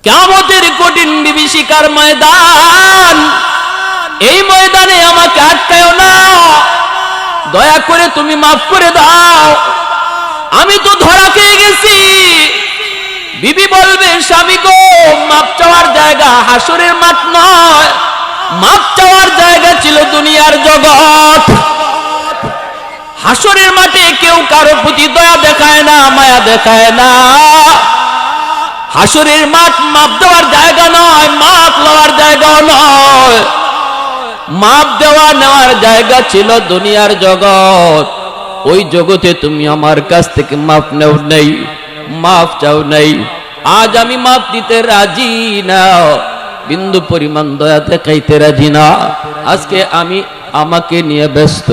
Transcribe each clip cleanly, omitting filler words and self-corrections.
কিয়ামতের কঠিন বিভীষিকার ময়দান, এই ময়দানে আমাকে আটকায়ও না, দয়া করে তুমি মাফ করে দাও, আমি তো ধরা খেয়ে গেছি। বিবি বলবে, স্বামী গো, মাপ চাওয়ার জায়গা হাসরের মাঠ নয়, মাপ চাওয়ার জায়গা ছিল দুনিয়ার জগৎ। হাসরের মাঠে কেউ কারো প্রতি দয়া দেখায় না, মায়া দেখায় না। হাসরের মাঠ মাপ দেওয়ার জায়গা নয়, মাপ লওয়ার জায়গাও নয়, মাপ দেওয়া নেওয়ার জায়গা ছিল দুনিয়ার জগৎ। ওই জগতে তুমি আমার কাছ থেকে মাপ নেও নাই, মাপ চাও নাই। আজ আমি মাপ দিতে রাজি না, বিন্দু পরিমাণ দয়া দেখাইতে রাজি না। আজকে আমি আমাকে নিয়ে ব্যস্ত,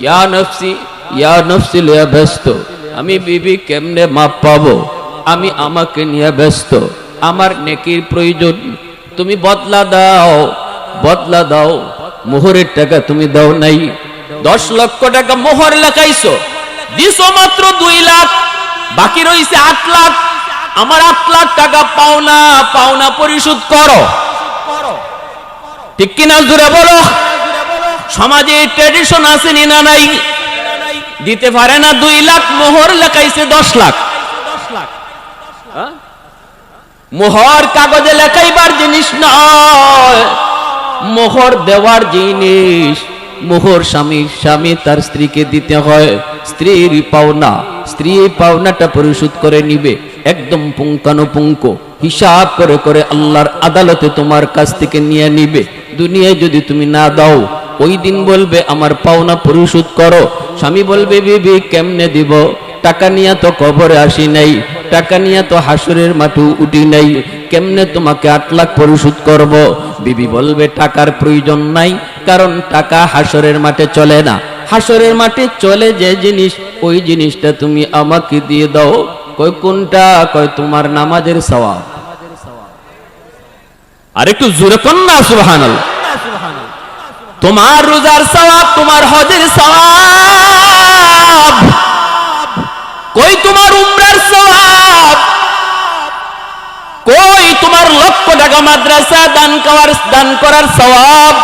ইয়া নফসি ইয়া নফসি লিয়া ব্যস্ত। আমি বিবি কেমনে মাপ পাবো, আমি আমাকে নিয়ে ব্যস্ত। আমার নেকির প্রয়োজন, তুমি বদলা দাও, বদলা দাও। মোহরের টাকা তুমি দাও নাই, 10 লক্ষ টাকা মোহর লেখাইছো, দিছো মাত্র 2 লাখ, বাকি রইছে 8 লাখ। আমার 8 লাখ টাকা পাওনা, পাওনা পরিশোধ করো। ঠিক কিনা জোরে বলো। সমাজে ট্র্যাডিশন আছে না নাই? দিতে পারে না 2 লাখ, মোহর লেখাইছে 10 লাখ। মোহর কাগজে লেখাইবার জিনিস নয়, মোহর দেওয়ার জিনিস। মোহর স্বামী তার স্ত্রীকে দিতে হয়, স্ত্রীর পাওনা, স্ত্রী পাওনাটা পরিশোধ করে নিবে একদম পুঙ্খানুপুঙ্খ হিসাব করে করে আল্লাহর আদালতে তোমার কাছ থেকে নিয়ে নিবে। দুনিয়ায় যদি তুমি না দাও, ওই দিন বলবে আমার পাওনা পরিশোধ করো। স্বামী বলবে, বিবি কেমনে দিব, টাকা নিয়ে তো কবরে আসি নাই, টাকা নিয়ে তো হাসরের মাঠে উঠি নাই, কেমনে তোমাকে 8 লাখ পরিশোধ করব? বিবি বলবে, টাকার প্রয়োজন নাই, কারণ টাকা হাসরের মাঠে চলে না। হাসরের মাঠে চলে যে জিনিস, ওই জিনিসটা তুমি আমাকে দিয়ে দাও। কই কোনটা? কই তোমার নামাজের সওয়াব। আর একটু জোরে কোন না সুবহানাল্লাহ। তোমার রোজার সওয়াব, তোমার হজের সওয়াব, কই তোমার উমরার সওয়াব, কই তোমার লক্ষ টাকা মাদ্রাসা দান করার সওয়াব?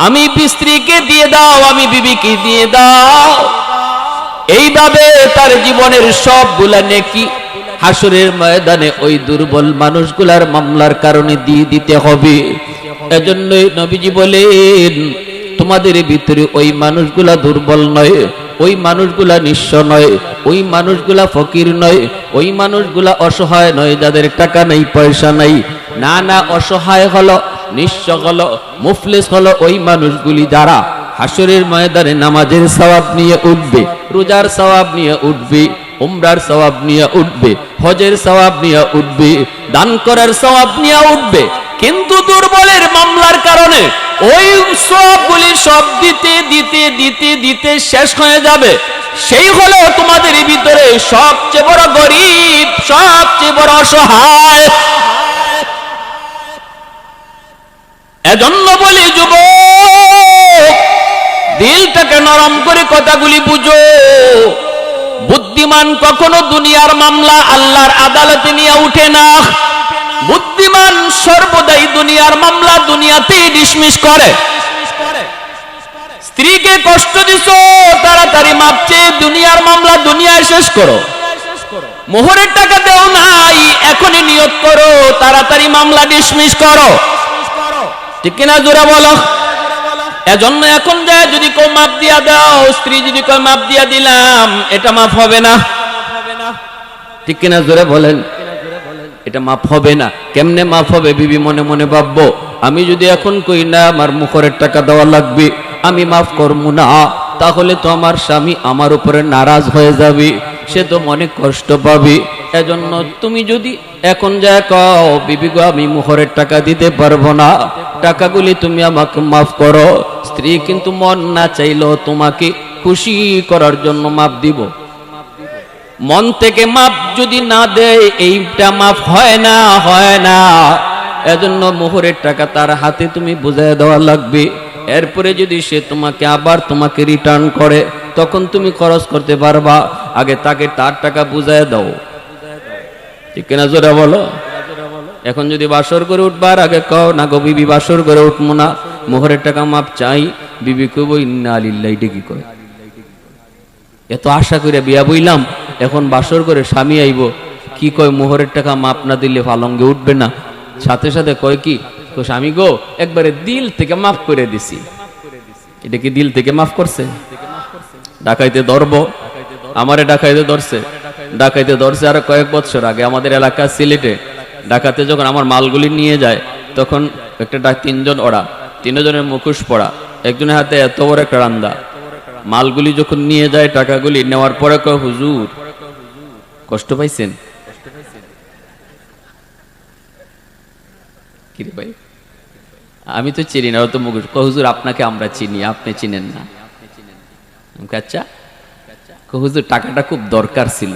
আমি স্ত্রীকে দিয়ে দাও, আমি বিবিকে দিয়ে দাও। এইভাবে তার জীবনের সবগুলা নেকি হাসরের ময়দানে ওই দুর্বল মানুষগুলার মামলার কারণে দিয়ে দিতে হবে। এজন্যই নবীজি বলেন, তোমাদের ভিতরে ওই মানুষগুলা দুর্বল নয়, ওই মানুষগুলা নিঃস্ব নয়, ওই মানুষগুলা ফকির নয়, ওই মানুষগুলা অসহায় নয়, যাদের টাকা নাই পয়সা নাই। না না, অসহায় হলো, নিঃস্ব হলো, মুফলিস হলো ওই মানুষগুলি যারা হাসরের ময়দানে নামাজের সওয়াব নিয়ে উঠবে, রোজার সওয়াব নিয়ে উঠবে, উমরার সওয়াব নিয়ে উঠবে, হজের সওয়াব নিয়ে উঠবে, দান করার সওয়াব নিয়ে উঠবে। কিন্তু দুর্বলের মামলার কারণে ওই সবগুলি সব দিতে দিতে দিতে দিতে শেষ হয়ে যাবে। সেই হলো তোমাদের ভিতরে সবচেয়ে বড় গরিব, সবচেয়ে বড় অসহায়। এজন্য বলি যুবক, দিলটাকে নরম করে কথাগুলি বুঝো। বুদ্ধিমান কখনো দুনিয়ার মামলা আল্লাহর আদালতে নিয়ে উঠে না। বুদ্ধিমান সর্বদাই দুনিয়ার মামলা দুনিয়াতেই ডিসমিস করে। স্ত্রীকে কষ্ট দিছো, তাড়াতাড়ি মাপ চেয়ে দুনিয়ার মামলা দুনিয়ায় শেষ করো। মোহরের টাকা দেও নাই, এখনই নিয়ত করো, তাড়াতাড়ি মামলা ডিসমিস করো। ঠিক কিনা জোরে বলো। এজন্য এখন যায় যদি কেউ মাপ দিয়া দাও, স্ত্রী যদি কেউ মাপ দিয়া দিলাম, এটা মাফ হবে না। ঠিক কিনা জোরে বলেন, এটা মাফ হবে না। কেমনে মাফ হবে? বিবি মনে মনে ভাববো, আমি যদি এখন কই না আমার মুখরের টাকা দেওয়া লাগবে, আমি মাফ করবো না, তাহলে তো আমার স্বামী আমার উপরে নারাজ হয়ে যাবে, সে তো মনে কষ্ট পাবে। এজন্য তুমি যদি এখন যা কও, বিবি গো আমি মুখরের টাকা দিতে পারবো না, টাকাগুলি তুমি আমাকে মাফ করো। স্ত্রী কিন্তু মন না চাইলেও তোমাকে খুশি করার জন্য মাফ দিব। মন থেকে মাপ যদি না দেয়, এইটা মাফ হয় না, হয় না। এজন্য মোহরের টাকা তার হাতে তুমি বুঝায় দেওয়া লাগবে। এরপরে যদি সে তোমাকে আবার তোমাকে রিটার্ন করে, তখন তুমি খরচ করতে পারবা। আগে তাকে তার টাকা বুঝায় দাও। ঠিক কিনা জোরে বলো। এখন যদি বাসর করে উঠবার আগে কও না গো বিবি বাসর করে উঠবো না, মোহরের টাকা মাপ চাই, বিবি কইব ইন্না লিল্লাহি, এটা কি কয়? এত আশা করে বিয়া বইলাম, এখন বাসর করে স্বামী আইব, কি কয় মোহরের টাকা মাপ না দিলে পালঙ্গে উঠবে না। সাথে সাথে কয় কি, স্বামী গো একবারে দিল থেকে মাফ করে দিছি। এটা কি দিল থেকে মাফ করছে? ডাকাইতে ধরবো, আমারে ডাকাইতে ধরছে, ডাকাইতে ধরছে আর কয়েক বছর আগে আমাদের এলাকা সিলেটে। ডাকাতে যখন আমার মালগুলি নিয়ে যায়, তখন একটা তিনজন ওরা, তিনজনের মুখোশ পড়া, একজনের হাতে এত বড় একটা রান্দা। মালগুলি যখন নিয়ে যায়, টাকাগুলি নেওয়ার পরে কয় হুজুর কষ্ট পাইছেন? কি রে ভাই, আমি তো চিনি না, ও তো মুখোশ। হুজুর আপনাকে আমরা চিনি, আপনি চিনেন না। আচ্ছা, হুজুর টাকাটা খুব দরকার ছিল,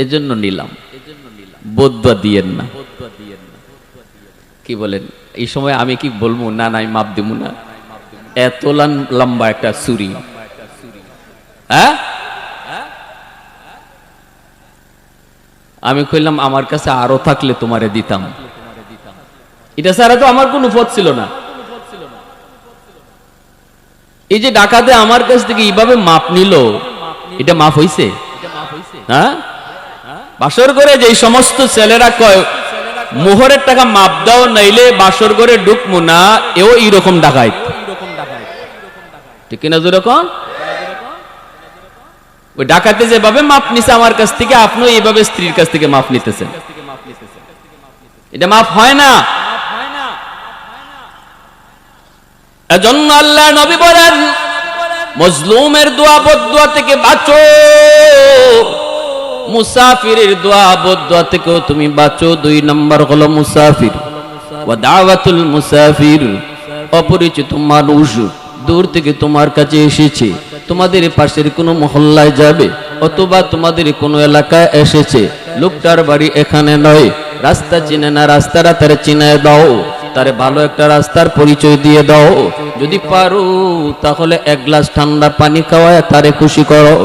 এজন্য নিলাম, বদুয়া দিয়েন না। কি বলেন? এই সময় আমি কি বলবো? না না, আমি মাপ দিব না। এত লম্বা একটা ছুরি, হ্যাঁ? আমি কইলাম আমার কাছে আরো থাকলে তোমারে দিতাম, এটা ছাড়া তো আমার কোনো পথ ছিল না। এই যে ডাকাতে আমার কাছ থেকে এইভাবে মাপ নিল, এটা মাফ হইছে? হ্যাঁ? বাসর করে যে সমস্ত ছেলেরা কয় মোহরের টাকা মাপ দাও নাইলে বাসর করে ঢুকমু না, এও এইরকম ডাকাইত, ঠিক কিনা? যেরকম ওই ডাকাতে যেভাবে মাপ নিছে আমার কাছ থেকে, আপনিও এইভাবে স্ত্রীর কাছ থেকে মাপ নিতেছেন, এটা মাপ হয় না। এজন্য আল্লাহ নবী বলেন মজলুমের দোয়া বদদুয়া থেকে বাঁচো, মুসাফিরের দোয়া বদদুয়া থেকেও তুমি বাঁচো। 2 নম্বর হলো মুসাফির ওয়া দাওয়াতুল মুসাফির, অপরিচিত মানুষ দূর থেকে তোমার কাছে এসেছে, তোমাদের পাশের কোনো মহল্লায় যাবে অথবা তোমাদের কোনো এলাকায় এসেছে, লোকটার বাড়ি এখানে নয়, রাস্তা চিনে না, রাস্তাটা তারে চিনায় দাও, তারে ভালো একটা রাস্তার পরিচয় দিয়ে দাও। যদি পারো তাহলে 1 গ্লাস ঠান্ডা পানি খাওয়ায় তারে খুশি করো।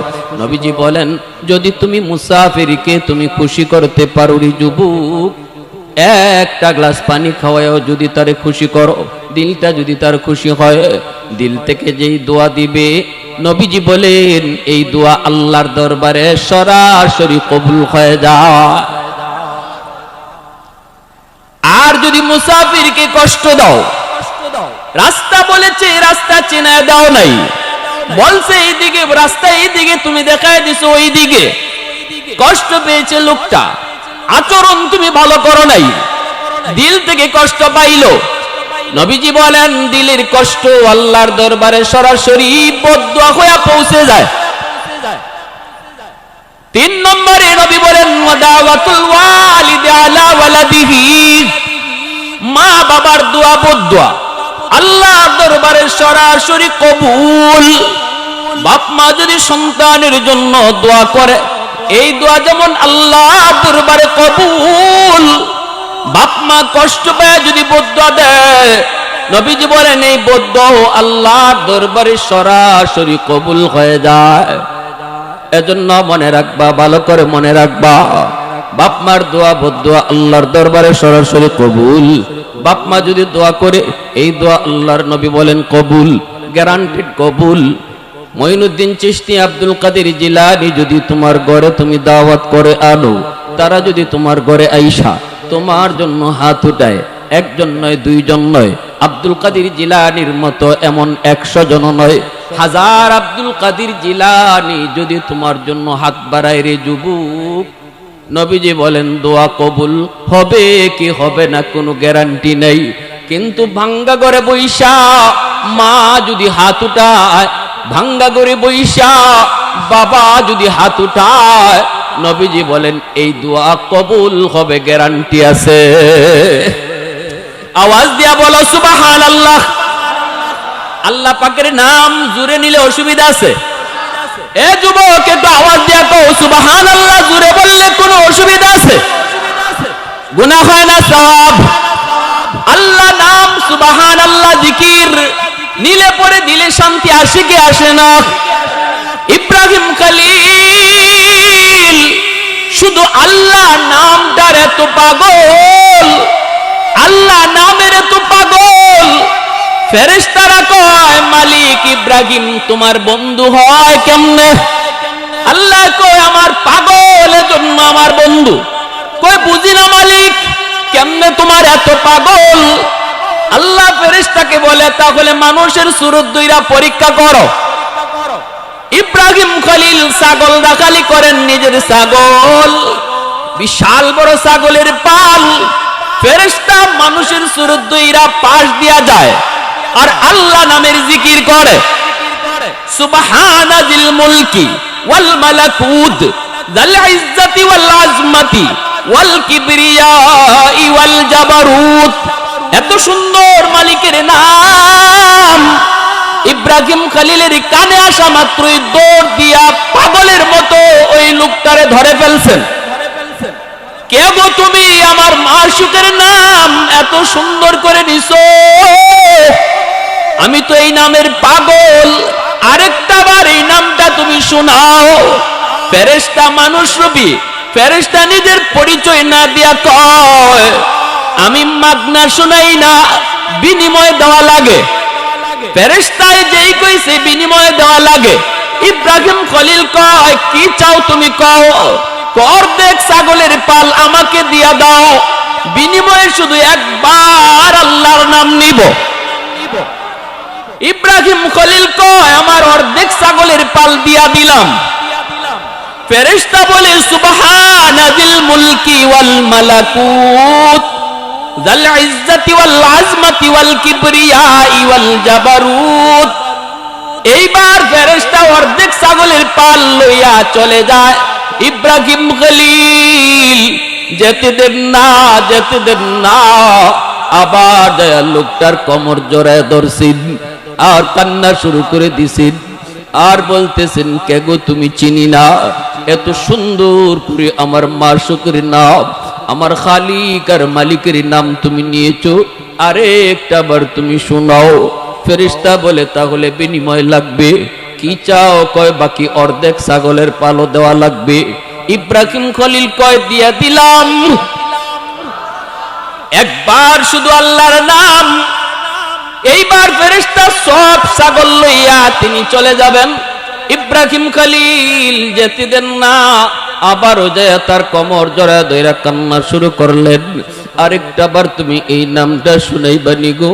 নবীজি বলেন যদি তুমি মুসাফিরকে তুমি খুশি করতে পারো রে যুবক, 1টা গ্লাস পানি খাওয়ায়ও যদি তারে খুশি করো, দিলটা যদি তার খুশি হয়, দিল থেকে যেই দোয়া দিবে, নবীজি বলেন এই দোয়া আল্লাহর দরবারে সরাসরি কবুল হয়ে যায়। আর যদি মুসাফিরকে কষ্ট দাও, রাস্তা বলেছে রাস্তা চেনায় দাও নাই, বলছে এইদিকে রাস্তা, এইদিকে তুমি দেখায় দিছো ওইদিকে, কষ্ট পেয়েছে লোকটা, আচরণ তুমি ভালো করো নাই, দিল থেকে কষ্ট পাইলো, নবীজি বলেন দিলের কষ্ট আল্লাহর দরবারে সরাসরি বদদুয়া হয়ে পৌঁছে যায়। 3 নম্বরে নবী বলেন ওয়াদাওয়াতুল ওয়ালিদি আলা ওয়ালাদিহি, মা বাবার দোয়া বদদুয়া আল্লাহর দরবারে সরাসরি কবুল। বাপ মা যদি সন্তানের জন্য দোয়া করে, এই দোয়া যেমন আল্লাহর দরবারে কবুল, বাপ মা কষ্ট পায় যদি বদদুয়া দেয়, নবীজি বলেন এই বদদুয়া আল্লাহর দরবারে সরাসরি কবুল হয়ে যায়। এজন্য মনে রাখবা, ভালো করে মনে রাখবা, বাপ মার দোয়া বদদুয়া আল্লাহর দরবারে সরাসরি কবুল। বাপ মা যদি দোয়া করে, এই দোয়া আল্লাহর নবী বলেন কবুল, গ্যারান্টেড কবুল। মঈনুদ্দিন চিশতি, আব্দুল কাদের জিলানী যদি তোমার ঘরে তুমি দাওয়াত করে আনো, তারা যদি তোমার ঘরে আইসা তোমার জন্য হাত উঠায়, 1 জন নয় 2 জন নয়, আব্দুল কাদের জিলানীর মতো এমন 100 জন নয়, 1000 আব্দুল কাদের জিলানী যদি তোমার জন্য হাত বাড়ায় রে যুবক, নবীজি বলেন দোয়া কবুল হবে কি হবে না কোনো গ্যারান্টি নেই। কিন্তু ভাঙ্গা ঘরে বইসা মা যদি হাত উঠায়, ভাঙ্গা ঘরে বইসা বাবা যদি হাত উঠায়, নবীজি বলেন এই দোয়া কবুল হবে, গ্যারান্টি আছে। আওয়াজ দিয়া বলো সুবহানাল্লাহ। আল্লাহ পাকের নাম জুড়ে নিলে অসুবিধা আছে? এ যুবক একটু আওয়াজ দিয়া কও সুবহানাল্লাহ, জুড়ে বললে কোনো অসুবিধা আছে? গুনাহ হয় না, সওয়াব। আল্লাহ নাম সুবহানাল্লাহ জিকির নিলে পরে দিলে শান্তি আসে কি আসে না? ইব্রাহিম খলিল শুধু আল্লাহ নামটার এত পাগল, ফেরেশতারা কয় মালিক ইব্রাহিম তোমার বন্ধু হয় কেমনে? আল্লাহ কয় আমার পাগলের জন্য আমার বন্ধু। কয় বুঝি না মালিক, কেমনে তোমার এত পাগল? আল্লাহ ফেরেশতাকে বলে তাহলে মানুষের সুরত দুইরা পরীক্ষা করো। ইব্রাহিম খলিল ছাগল রাখালি করেন, নিজের ছাগল, বিশাল বড় ছাগলের পাল। ফেরেশতা মানুষের সুরত দুইরা পাশ দিয়া যায় আর আল্লাহ নামের জিকির করে। সুবহানা যিল মুলকি ওয়াল মালাকুত যাল ইজ্জতি ওয়াল আজমতি ওয়াল কিবরিয়াই ওয়াল জাবারুত। এত সুন্দর মালিকের নাম ইব্রাহিম খলিলের কানে আসা মাত্রই দৌড় দিয়া পাগলের মতো ওই লোকটারে ধরে ফেলছেন। কে গো তুমি? আমার মাশউকের নাম এত সুন্দর করে নিছো, আমি তো এই নামের পাগল, আরেকটা বার এই নামটা তুমি শোনাও। ফেরেশতা মানুষ রূপী ফেরেশতা নিজের পরিচয় না দিয়া কয় আমি মাগনা শুনাই না, বিনিময় দেওয়া লাগে। ফেরেশতায় যেই কইছে বিনিময় দেওয়া লাগে। ইব্রাহিম খলিল কয় কি চাও তুমি কও? অর্ধেক ছাগলের পাল আমাকে দিয়া দাও, বিনিময়ে শুধু একবার আল্লাহর নাম নিব। ইব্রাহিম খলিল কয় আমার অর্ধেক ছাগলের পাল দিয়া দিলাম। ফেরেশতা বলে সুবহানা যিল মুলকি ওয়াল মালাকুত যাল ইজ্জতি ওয়াল আজমতি ওয়াল কিবরিয়াই ওয়াল জাবারুত। এইবার ফেরেশতা অর্ধেক ছাগলের পাল লইয়া চলে যায়। ইব্রাহিম খলিল যেতে দেন না, যেতে দেন না। আবার দয়াল লোকটার কোমর জড়ায় ধরছেন আর কান্না শুরু করে দিছেন আর বলতেছেন কে গো তুমি? চিনি না, এত সুন্দর করে আমার মাশউকের নাম, আমার খালিক আর মালিকের নাম তুমি নিয়েছো, আরে একটা বার তুমি শোনাও। ফেরেশতা বলে তাহলে বিনিময় লাগবে, কি চাও? কয় বাকি অর্ধেক ছাগলের পালও দেওয়া লাগবে। ইব্রাহিম খলিল কয় দিয়া দিলাম, একবার শুধু আল্লাহর নাম। এইবার ফেরেশতা সব ছাগল লইয়া তিনি চলে যাবেন। ইব্রাহিম খলিল যেতে দেন না, আবারও যায় তার কোমর জড়ায় ধইরা কান্না শুরু করলেন। আরেকটা বার তুমি এই নামটা শুনাইবানি গো,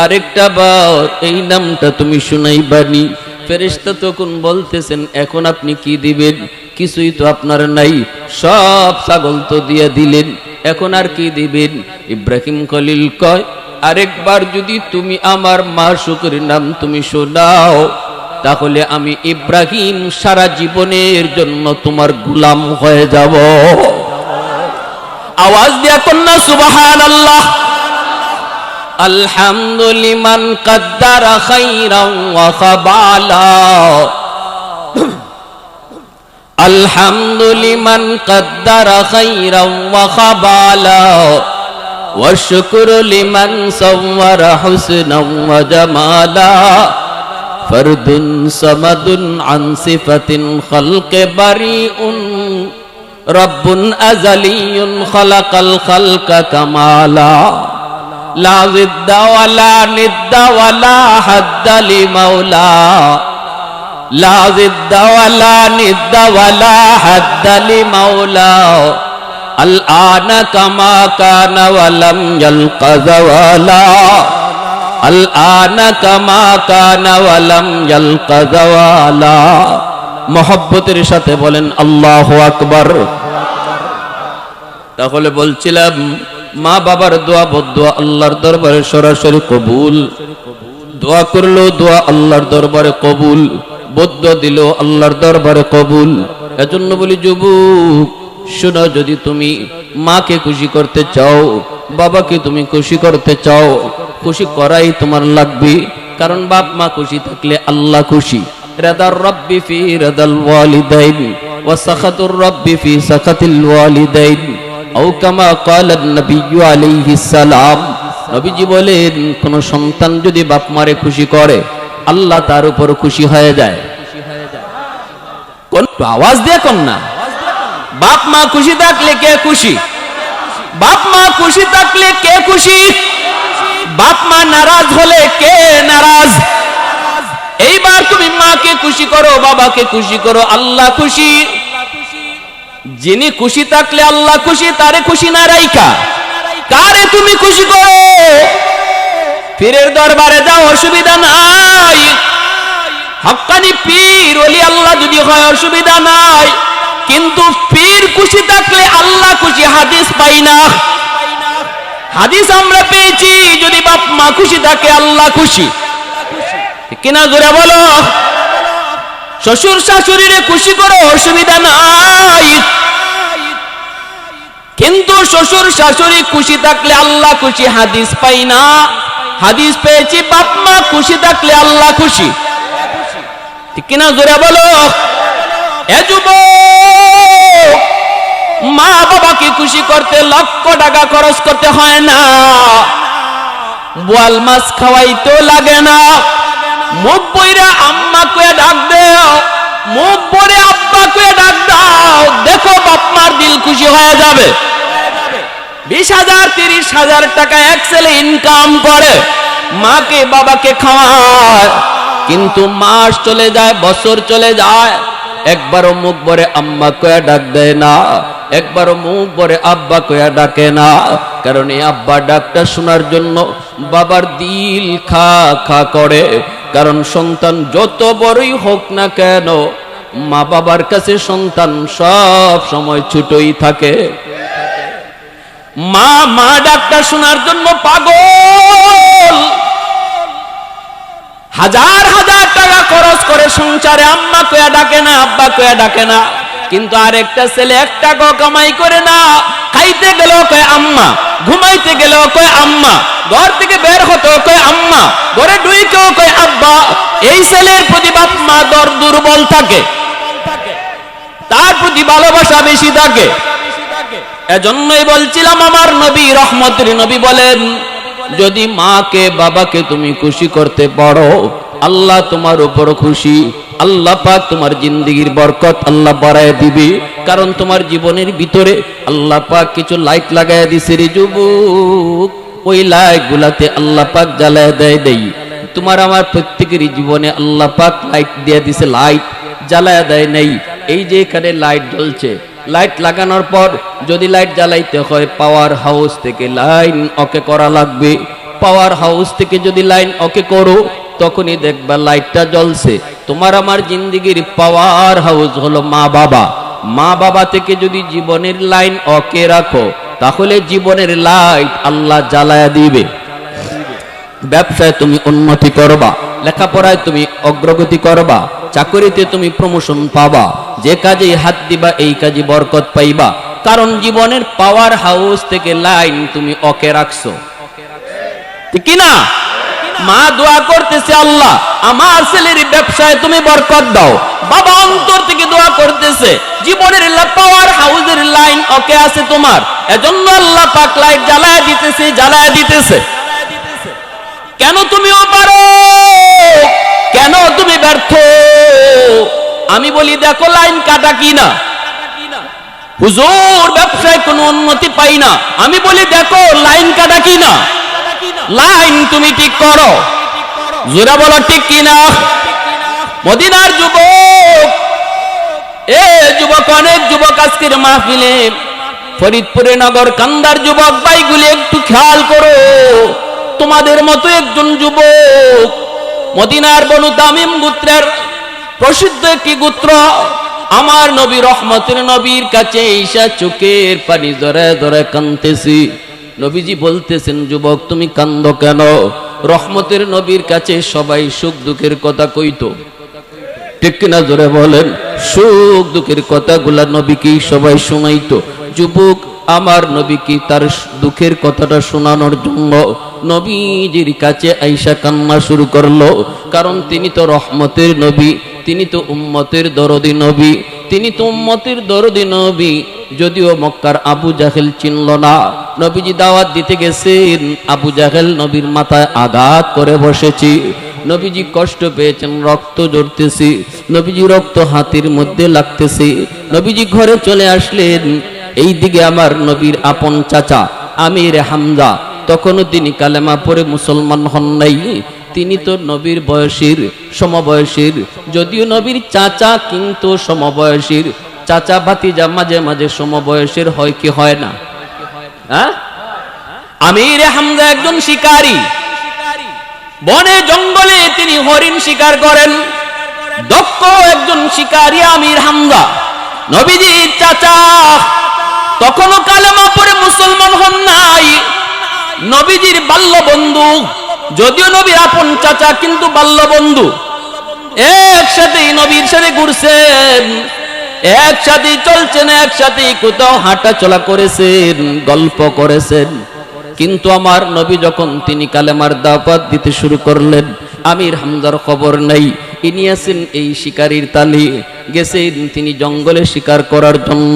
আরেকটা বার এই নামটা তুমি শুনাইবানি। ফেরেশতা তখন বলতেছেন এখন আপনি কি দিবেন? কিছুই তো আপনার নাই, সব ছাগল তো দিয়ে দিলেন, এখন আর কি দিবেন? ইব্রাহিম খলিল কয় আরেকবার যদি তুমি আমার মাশউকের নাম তুমি শোনাও, তাহলে আমি ইব্রাহিম সারা জীবনের জন্য তোমার গোলাম হয়ে যাব। আওয়াজ দিয়া কন্যা সুবহানাল্লাহ। আলহামদুলিমান কদ্দারা খাইরান ওয়া খাবালা, আলহামদুলিমান কদ্দারা খাইরান ওয়া খাবালা, ওয়া শুকরু লিমান সাওয়ারা হুসনান ওয়া জামালা, ফরদুন সামাদুন আন সিফাতিন খালকে বারিউন, রব্বুন আযালিয়ুন খালাকাল খালকা কামালা, লা জিদ্দা ওয়ালা নিদ্দা ওয়ালা হাদ্দা লিমাওলা, লা জিদ্দা ওয়ালা নিদ্দা ওয়ালা হাদ্দা লিমাওলা, আল আনা কামা কানা ওয়ালাম ইয়ালকা যাওয়ালা, আল আনা কামা কানা ওয়ালাম ইয়ালকা যাওয়ালা। মহব্বতের সাথে বলেন আল্লাহু আকবার। তাহলে বলছিলাম মা বাবার দোয়া বদদোয়া আল্লাহর দরবারে সরাসরি কবুল, দোয়া করলো দোয়া আল্লাহর দরবারে কবুল, বদদোয়া দিল আল্লাহর দরবারে কবুল। এজন্য বলি যুবক শোনো, যদি তুমি মাকে খুশি করতে চাও, বাবাকে তুমি খুশি করতে চাও, খুশি করাই তোমার লাগবে, কারণ বাপ মা খুশি থাকলে আল্লাহ খুশি। রাদার রব্বি ফি রাদাল ওয়ালিদাইন ওয়া সাখাতুর রব্বি ফি সাখাতিল ওয়ালিদাইন, আও কামা ক্বালা নবী আলাইহিস সালাম। নবীজি বলেন কোন সন্তান যদি বাপ মারে খুশি করে আল্লাহ তার উপর খুশি হয়ে যায়। কোন আওয়াজ দিয়ে কোন না, বাপ মা খুশি থাকলে কে খুশি? বাপ মা খুশি থাকলে কে খুশি? বাপ মা নারাজ হলে কে নারাজ? এইবার তুমি মাকে খুশি করো, বাবাকে খুশি করো, আল্লাহ খুশি। যিনি খুশি থাকলে আল্লাহ খুশি, তারে খুশি না রাইকা কারে তুমি খুশি করো। পীরের দরবারে যাও, অসুবিধা নাই। হক্কানি পীর ওলি আল্লাহ যদি হয়, অসুবিধা নাই। কিন্তু পীর খুশি থাকলে আল্লাহ খুশি, হাদিস পাই না। হাদিস আমরা পেয়েছি, যদি বাপ মা খুশি থাকে আল্লাহ খুশি। কিনা জোরে বলো। শ্বশুর শাশুড়িরে খুশি করো, অসুবিধা নাই। কিন্তু শ্বশুর শাশুড়ি খুশি থাকলে আল্লাহ খুশি, হাদিস পাই না। হাদিস পেয়েছি বাপ মা খুশি থাকলে আল্লাহ খুশি। ঠিক কিনা জোরে বলো। এ যুবক, মা বাবাকে খুশি করতে লক্ষ টাকা খরচ করতে হয় না, বোয়াল মাছ খাওয়াইতেও লাগে না। মুখ বইরা আম্মা কয়ে ডাক দাও, মুখ ভরে আব্বা কয়ে ডাক দাও, দেখো বাপ মার দিল খুশি হয়ে যাবে। 20,000 30,000 টাকা এক ছেলে ইনকাম করে, মাকে বাবাকে খাওয়ায়, কিন্তু মাস চলে যায়, বছর চলে যায়, একবারও মুখ ভরে আম্মা কয়ে ডাক দেয় না, একবারও মুখ ভরে আব্বা কয়ে ডাকে না। কারণ এই আব্বা ডাকটা শোনার জন্য বাবার দিল খা খা করে। কারণ সন্তান যত বড়ই হোক না কেন, মা বাবার কাছে সন্তান সব সময় ছোটই থাকে। মা মা ডাকটা শোনার জন্য পাগল, হাজার হাজার টাকা খরচ করে সংসারে, আম্মা কয়া ডাকে না, আব্বা কয়া ডাকে না। কিন্তু আরেকটা ছেলে 1 টাকাও কামাই করে না, খাইতে গেলেও কয় আম্মা, ঘুমাইতে গেলেও কয় আম্মা, ঘর থেকে বের হতেও কয় আম্মা, ঘরে ঢুকেও কয় আব্বা। এই ছেলের প্রতি বাপ মা দুর্বল থাকে, তার প্রতি ভালোবাসা বেশি থাকে। এজন্যই বলছিলাম, আমার নবী রহমতের নবী বলেন, যদি মাকে বাবাকে তুমি খুশি করতে পারো, আল্লাহ তোমার উপর খুশি। আল্লাহ পাক তোমার জিন্দেগির বরকত আল্লাহ বাড়ায় দিবে। কারণ তোমার জীবনের ভিতরে আল্লাহ পাক কিছু লাইট লাগায় দিছে রে যুবক, ওই লাইট গুলাতে আল্লাহ পাক জ্বালায় দেয়। তোমার আমার প্রত্যেকেরই জীবনে আল্লাহ পাক লাইট দিয়ে দিছে, লাইট জ্বালায় দেয় নেই। এই যে এখানে লাইট জ্বলছে, লাইট লাগানোর পর যদি লাইট জ্বালাইতে হয়, পাওয়ার হাউস থেকে লাইন ওকে করা লাগবে। পাওয়ার হাউস থেকে যদি লাইন ওকে করো, তখনই দেখবা লাইটটা জ্বলছে। তোমার আমার জিন্দেগির পাওয়ার হাউস হলো মা বাবা। মা বাবা থেকে যদি জীবনের লাইন ওকে রাখো, তাহলে জীবনের লাইট আল্লাহ জ্বালায়া দিবে। ব্যবসায় তুমি উন্নতি করবা, লেখাপড়ায় তুমি অগ্রগতি করবা, চাকরিতে তুমি প্রমোশন পাবা, যে কাজে হাত দিবা এই কাজে বরকত পাইবা। কারণ জীবনের পাওয়ার হাউস থেকে লাইন তুমি ওকে রাখছো। ঠিক কিনা? মা দোয়া করতেছে, আল্লাহ আমার ছেলের ব্যবসায় তুমি বরকত দাও। বাবা অন্তর থেকে দোয়া করতেছে, জীবনের পাওয়ার হাউসের লাইন ওকে আছে তোমার। এজন্য আল্লাহ পাক লাইট জ্বালায় দিতেছে, জ্বালায় দিতেছে। কেন তুমিও পারো, কেন তুমি ব্যর্থ? আমি বলি দেখো লাইন কাটা কিনা। হুজুর ব্যবসায় কোনো উন্নতি পাই না, আমি বলি দেখো লাইন কাটা কিনা। লাইন তুমি ঠিক করো, জোরা বলো ঠিক কিনা। মদিনার যুবক, এ যুবক, অনেক যুবক আজকের মাহফিলে, ফরিদপুরে নগর কান্দার যুবক ভাইগুলি একটু খেয়াল করো। তোমাদের মতো একজন যুবক মদিনার বনু তামিম গোত্রের প্রসিদ্ধ একটি গোত্র, আমার নবী রহমতের নবীর কাছে ঈশা চোখের পানি ধরে ধরে কাঁদতেছি। নবীজি বলতেছেন, যুবক তুমি কান্দো কেন? রহমতের নবীর কাছে সবাই সুখ দুঃখের কথা কইতো, ঠিক কিনা জোরে বলেন? সুখ দুঃখের কথাগুলা নবীকে সবাই শোনাইতো। যুবক আমার নবীকে তার দুঃখের কথাটা শোনানোর জন্য নবীজির কাছে আইসা কান্না শুরু করলো। কারণ তিনি তো রহমতের নবী, তিনি তো উম্মতের দরদি নবী, তিনি তো উম্মতের দরদি নবী। যদিও মক্কার আবু জাহেল চিনল না, নবীজি দাওয়াত দিতে গেছেন, আবু জাহেল নবীর মাথায় আঘাত করে বসেছি। নবীজি কষ্ট পেয়েছেন, রক্ত ঝরতেছে, নবীজি রক্ত হাতের মধ্যে লাগতেছে। নবীজি ঘরে চলে আসলেন। এই দিকে আমার নবীর আপন চাচা আমির হামজা, তখনও তিনি কালেমা পড়ে মুসলমান হন নাই। তিনি তো নবীর বয়সীর সমবয়সীর, যদিও নবীর চাচা কিন্তু সমবয়সীর। চাচা ভাতিজা মাঝে মাঝে সমবয়সের হয় কি হয় না? হ্যাঁ, আমির হামজা একজন শিকারী, বনে জঙ্গলে তিনি হরিণ শিকার করেন। দক্ষ একজন শিকারী আমির হামজা, নবীজির চাচা। তখনও কালেমা পড়ে মুসলমান হন নাই। নবীজির বাল্য বন্ধু, যদিও নবীর আপন চাচা কিন্তু বাল্য বন্ধু। একসাথেই নবীর সাথে ঘুরছেন, একসাথে চলছেন, একসাথে কোথাও হাঁটা চলা করেছেন, গল্প করেছেন। কিন্তু আমার নবী যখন তিনি কালেমার দাওয়াত দিতে শুরু করলেন, আমির হামজার খবর নাই। ইনি আছেন এই শিকারীর তালি, গেছেন তিনি জঙ্গলে শিকার করার জন্য।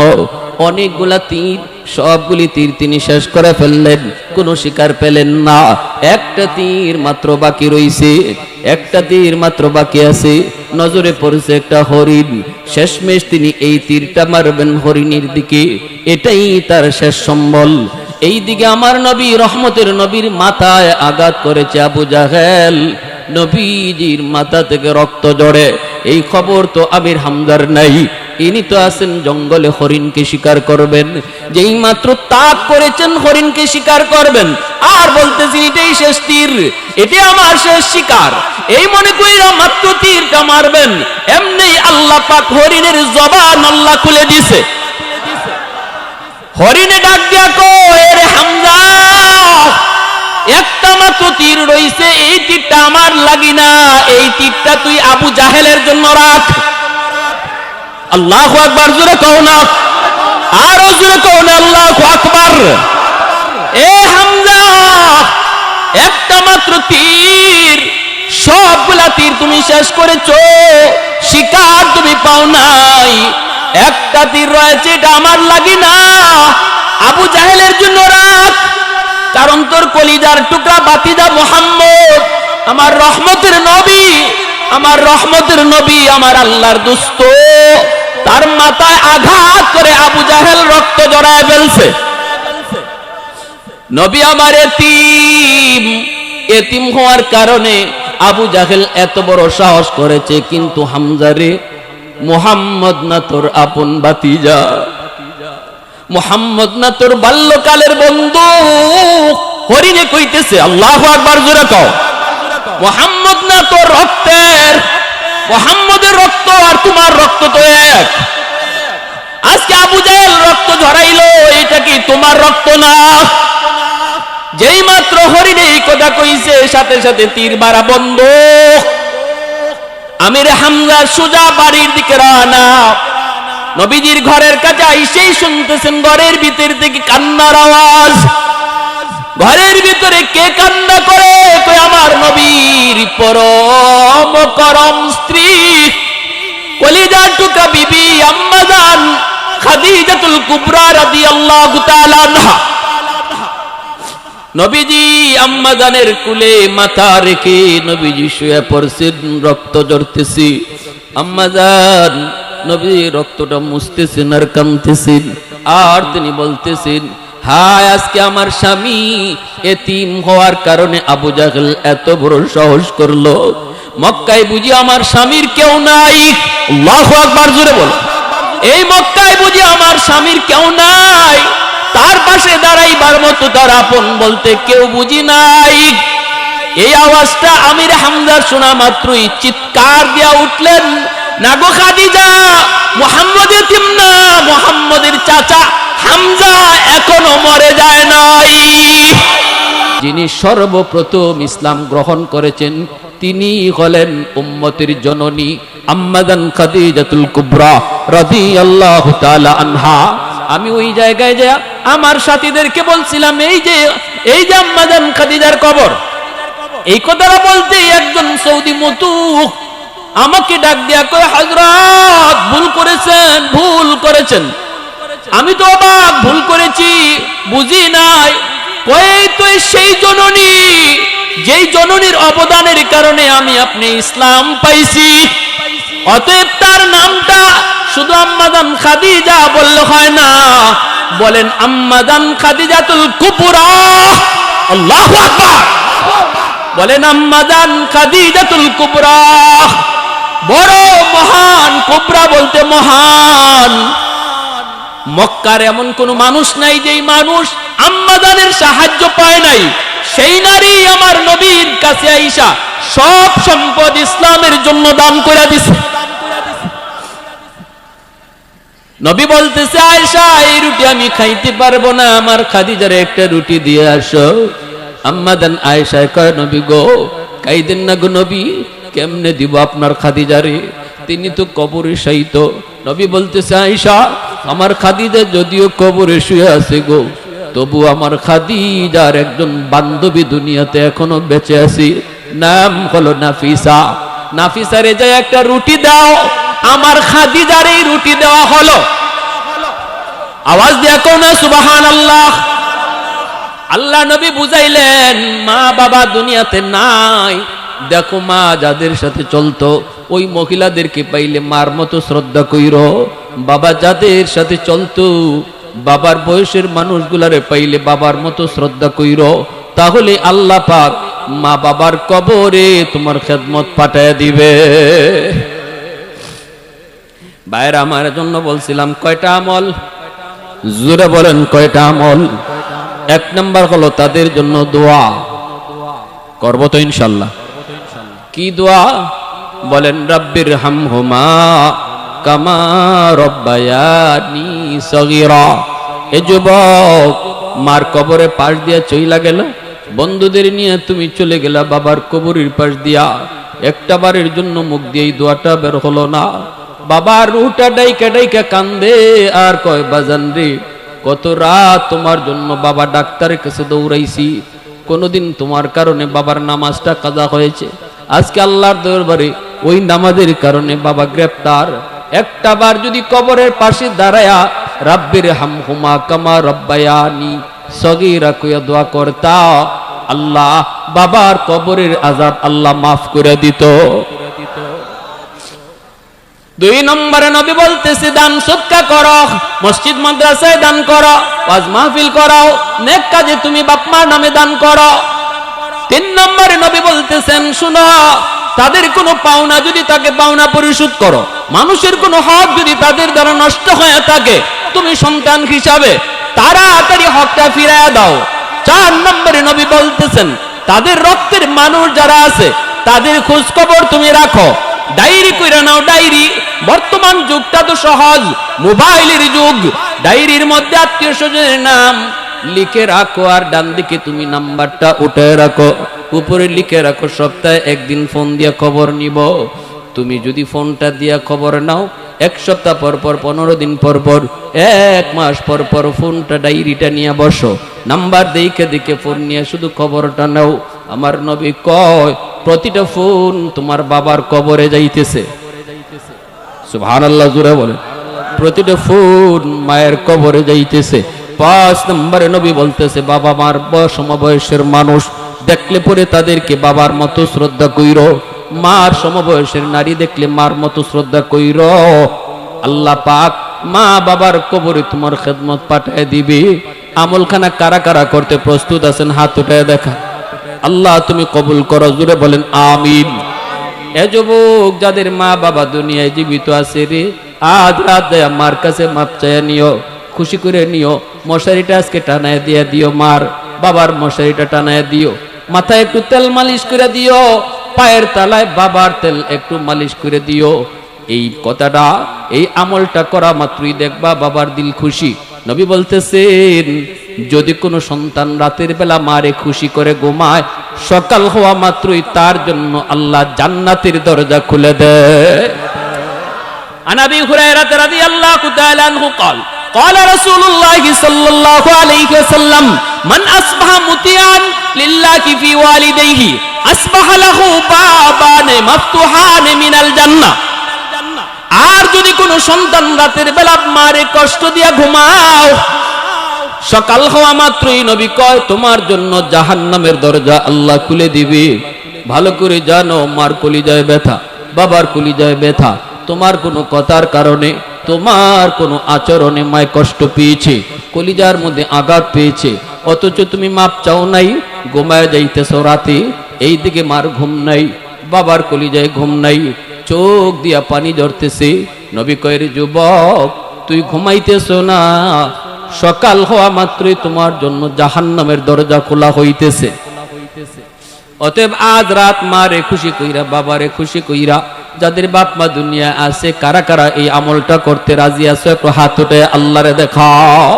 অনেকগুলা তীর, সবগুলি তীর তিনি শেষ করে ফেললেন, কোনো শিকার পেলেন না। একটা তীর মাত্র বাকি রইছে, একটা তীর মাত্র বাকি আছে। নজরে পড়েছে একটা হরিণ। শেষমেশ তিনি এই তীরটা মারবেন হরিণের দিকে, এটাই তার শেষ সম্বল। এই দিকে আমার নবী রহমতের নবীর মাথায় আঘাত করেছে আবু জাহেল। নবীজির মাথা থেকে রক্ত জড়ে। এই খবর তো আমির হামজার নাই। ইনি তো আছেন জঙ্গলে হরিণকে শিকার করবেন, যেই মাত্র তাক করেছেন হরিণকে শিকার করবেন, আর বলতেছেন এটাই শেষ তীর, এটি আমার শেষ শিকার। এই মনে কইরা মাত্র তীরটা মারবেন, এমনি আল্লাহ পাক হরিণের জবান আল্লাহ খুলে দিছে। হরিণে ডাক দিয়া কয়, রে হামজা, একটা মাত্র তীর রইছে, এই তীরটা আমার লাগি না, এই তীরটা তুই আবু জাহেলের জন্য রাখ। আল্লাহু আকবার, জোরে কও না, আরো জোরে কও না, আল্লাহু আকবার। এ হামজা, একটা মাত্র তীর, সবগুলা তীর তুমি শেষ করেছো, শিকার তুমি পাও নাই। একটা তীর রয়েছে, এটা আমার লাগি না, আবু জাহেলের জন্য রাখ। কারণ তোর কলিজার টুকরা বাতিজা মুহাম্মদ, আমার রহমতের নবী, আমার রহমতের নবী, আমার আল্লাহর দোস্ত, তার মাথায় আঘাত করে আবু জাহেল রক্ত জড়ায় ফেলছে। নবী আমার এতিম, এতিম হওয়ার কারণে আবু জাহেল এত বড় সাহস করেছে। কিন্তু হামজারে, মুহাম্মদ না তোর আপন ভাতিজা, মুহাম্মদ না তোর বাল্যকালের বন্ধু। হরিণে কইতেছে, আল্লাহু আকবার, জোরে কও, মুহাম্মদ না তোর রক্তের, মুহাম্মদের রক্ত আর তোমার রক্ত তো এক। আজকে আবু জাহেল রক্ত ঝরাইলো, এটা কি তোমার রক্ত না? যেই মাত্র হরিণে এই কথা কইছে, সাথে সাথে তীর মারা বন্ধ। আমির হামজা সোজা বাড়ির দিকে রওনা। নবীজির ঘরের কাছে আইসেই শুনতেছেন ঘরের ভিতর থেকে কান্নার আওয়াজ। ঘরের ভিতরে কে কান্না করে? কই আমার নবীর পরম করম স্ত্রী, কলিজার টুকরা বিবি আম্মা জান খাদিজাতুল কুবরা রাদিয়াল্লাহু তাআলা আনহা। নবীজি আম্মা জানের কুলে মাথা রেখে নবীজি শুয়ে পড়ছেন, রক্ত ঝরতেছে। আম্মা জান নবী রক্তটা মুছতেছেন আর কাঁদতেছেন, আর তিনি বলতেছেন, হায় আজকে আমার স্বামী এতিম হওয়ার কারণে আবু জাহেল এত বড় সাহস করলো। মক্কায় বুঝি আমার স্বামীর কেউ নাই? আল্লাহু আকবার, জোরে বল। এই মক্কায় বুঝি আমার স্বামীর কেউ নাই? তার পাশে দাঁড়াইবার মতো তার আপন বলতে কেউ বুঝি নাই। এই আওয়াজটা আমির হামজার শোনা মাত্রই চিৎকার দিয়া উঠলেন, না গো খাদিজা, মুহাম্মদ এতিম না, মুহাম্মদের চাচা হামজা এখনো মরে যায় নাই। যিনি সর্বপ্রথম ইসলাম গ্রহণ করেছেন তিনি হলেন উম্মতের জননী আম্মা জান খাদিজাতুল কুবরা রাদিয়াল্লাহু তাআলা আনহা। আমি ওই জায়গায় যা আমার সাথীদেরকে বলছিলাম, এই যে আম্মা জান খাদিজার কবর, এই কথাটা বলতে একজন সৌদি মতুক আমাকে ডাক দিয়া কয়, হযরত ভুল করেছেন। আমি তো অবাক, ভুল করেছি, বুঝি নাই। কয় তো সেই জননী, যেই জননীর অবদানের কারণে আমি আপনি ইসলাম পাইছি, অতএব তার নামটা শুধু আম্মা জান খাদিজা বললে হয় না, বলেন আম্মা জান খাদিজাতুল কুবরা আল্লাহু আকবার। বলেন আম্মা জান খাদিজাতুল কুবরা, বড় মহান, কুবরা বলতে মহান। মক্কার এমন কোন মানুষ নাই যেই মানুষ আম্মা জানের সাহায্য পায় নাই। সেই নারী আমার নবীর কাছে আইসা সব সম্পদ ইসলামের জন্য দান করে দিছে। নবী বলতেছে, আয়েশা এই রুটি আমি খাইতে পারবো না, আমার খাদিজারে একটা রুটি দিয়ে আসো। আম্মা জান আয়েশা কয়, নবী গো খাইতেন না গো নবী, কেমনে দিব আপনার খাদিজারে, তিনি তো কবরে শায়িত। নবী বলতেছে, আয়েশা আমার খাদিজা যদিও কবরে শুয়ে আছে গো, তবু আমার খাদিজার একজন বান্ধবী দুনিয়াতে এখনো বেঁচে আছে, নাম হলো নাফিসা। নাফিসারে যে একটা রুটি দাও। আমার খাদিজার এই রুটি দেওয়া হলো। আওয়াজ দিয়া কোন সুবহানাল্লাহ। আল্লাহ নবী বুঝাইলেন, মা বাবা দুনিয়াতে নাই, দেখো মা যাদের সাথে চলতো ওই মহিলাদেরকে পাইলে মার মতো শ্রদ্ধা কইরো। বাবা যাদের সাথে চলতো বাবার বয়সের মানুষগুলারে পাইলে বাবার মতো শ্রদ্ধা কইরো, তাহলে আল্লাহ পাক মা বাবার কবরে তোমার খেদমত পাঠায় দিবে। ভাইরা আমার জন্য বলছিলাম কয়টা আমল, জোরে বলেন কয়টা আমল। এক নাম্বার হলো তাদের জন্য দোয়া করব তো ইনশাআল্লাহ। কি দোয়া বলেন? রাব্বির হামহুমা কামা রব্বায়ানি সগীরা। এ যুবক, মার কবরে পাশ দিয়া চইলা গেল, বন্ধুদের নিয়ে তুমি চলে গেলা বাবার কবরের পাশ দিয়া, একটা বারের জন্য মুখ দিয়ে এই দোয়াটা বের হলো না। বাবার রুটা ডাইকা ডাইকা কান্দে আর কয়, বাজান রে কত রাত তোমার জন্য বাবা ডাক্তারের কাছে দৌড়াইছি, কোনদিন তোমার কারণে বাবার নামাজটা কাজা হয়েছে, আজকে আল্লাহর দরবারে ওই নামাজের কারণে বাবা গ্রেফতার। একটা বার যদি কবরের পাশে দাঁড়ায়া রাব্বির হামহুমা কামা রব্বায়ানি সগীরা কইয়া দোয়া করতা, আল্লাহ বাবার কবরের আযাব আল্লাহ মাফ করে দিত। দুই নম্বরে নবী বলতেছে, দান সদকা করো, মসজিদ মাদ্রাসায় দান করো, ওয়াজ মাহফিল করাও, নেক কাজে তুমি বাপ মার নামে দান করো। তিন নম্বরে নবী বলতেছেন, শুনো, তাদের কোনো পাওনা যদি তাকে পাওনা পরিশোধ করো, মানুষের কোনো হক যদি তাদের দ্বারা নষ্ট হয়ে থাকে, তুমি সন্তান হিসাবে তাড়াতাড়ি হকটা ফিরাইয়া দাও। চার নম্বরে নবী বলতেছেন, তাদের রক্তের মানুষ যারা আছে তাদের খোঁজ খবর তুমি রাখো, ডায়েরি কইরা নাও। ডায়েরি, বর্তমান যুগটা তো সহজ, মোবাইলের যুগ। ডায়েরির মধ্যে আত্মীয় স্বজনের নাম লিখে রাখো, আর ডান দিকে তুমি নাম্বারটা উঠে রাখো, উপরে লিখে রাখো সপ্তাহে একদিন ফোন দিয়া খবর নিব। তুমি যদি ফোনটা দিয়া খবর নাও, এক সপ্তাহ পর পর, 15 দিন পর পর, এক মাস পর পর ফোনটা ডায়েরিটা নিয়ে বসো, নাম্বার দেখে দেখে ফোন নিয়ে শুধু খবরটা নাও। আমার নবী কয়, প্রতিটা ফোন তোমার বাবার কবরে যাইতেছে। সুবহানাল্লাহ, জোরে বলেন। প্রতিটা ফোন মায়ের কবরে যাইতেছে। 5 নম্বরে নবী বলতেছে, বাবা মার সমবয়সের মানুষ দেখলে পরে তাদেরকে বাবার মতো শ্রদ্ধা কইরো, মার সমবয়সের নারী দেখলে মার মতো শ্রদ্ধা কইরো, আল্লাহ পাক মা বাবার কবরে তোমার খেদমত পাঠায় দিবে। আমলখানা কারা কারা করতে প্রস্তুত আছেন? হাত উঠায় দেখা। আল্লাহ তুমি কবুল করো, জোরে বলেন আমিন। এ যুবক, যাদের মা বাবা দুনিয়ায় জীবিত আছে রে, আজ রাত মার কাছে মাপ চাইয়া নিও, খুশি করে নিও। মশারিটা আজকে টানায় দিয়ে দিও, মার বাবার মশারিটা টানায় দিও, মাথায় একটু তেল মালিশ করে দিও, পায়ের তলায় বাবার তেল একটু মালিশ করে দিও। এই কথাটা, এই আমলটা করা মাত্রই দেখবা বাবার দিল খুশি। নবী বলতেছেন, যদি কোনো সন্তান রাতের বেলা মারে খুশি করে ঘুমায়, সকাল হওয়া মাত্রই তার জন্য আল্লাহ জান্নাতের দরজা খুলে দেয়। আন আবি হুরায়রা রাদিয়াল্লাহু তাআলা আনহু قال قال رسول الله صلى الله عليه وسلم من اصبح مطيعا لله في والديه اصبح له بابان مفتوحان من الجنه। আর যদি কোনো সন্তান রাতের বেলা মারে কষ্ট দিয়া ঘুমাও, সকাল হওয়া মাত্রই নবী কয় তোমার জন্য জাহান্নামের দরজা আল্লাহ খুলে দিবে। ভালো করে জানো, মার কলিজায় ব্যথা, বাবার কলিজায় ব্যথা, তোমার কোনো কথার কারণে, তোমার কোনো আচরণে মায় কষ্ট পেয়েছে, কলিজার মধ্যে আঘাত পেয়েছে, অথচ তুমি মাপ চাও নাই, ঘুমায় যাইতেছো রাতে, এইদিকে মার ঘুম নাই, বাবার কলিজায় ঘুম নাই, চোখ দিয়া পানি ঝরতেছে। নবী কয়, রে যুবক, তুই ঘুমাইতেছো না, সকাল হওয়া মাত্রই তোমার জন্য জাহান্নামের দরজা খোলা হইতেছে। অতএব আজ রাত মারে খুশি কইরা, বাবারে খুশি কইরা, যাদের বাপ মা দুনিয়া আছে, কারা কারা এই আমলটা করতে রাজি আছো? একটু হাত উঠে আল্লাহরে দেখাও।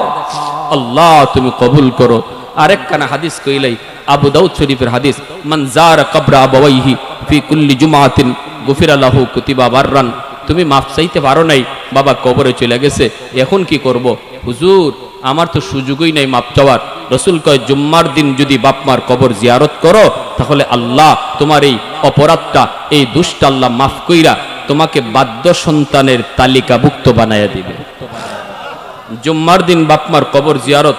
আল্লাহ তুমি কবুল করো। আরেকখানা হাদিস কইলাই, আবু দাউদ শরীফের হাদিস, মান যারা কবরা আবাওয়াইহি ফি কুল্লি জুমাতিন গুফিরা লাহু কুতিবা বাররান। তুমি মাফ চাইতে পারো নাই, বাবা কবরে চলে গেছে, এখন কি করব? হুজুর, আমার তো সুযোগই নাই মাপ চাওয়ার। রসুল কয়, জুম্মার দিন যদি বাপমার কবর জিয়ারত করো, তাহলে আল্লাহ তোমার এই অপরাধটা, এই দুষ্ট আল্লাহ মাফ কইরা তোমাকে বাধ্য সন্তানের তালিকাভুক্ত বানায়া দিবে। জুম্মার দিন বাপমার কবর জিয়ারত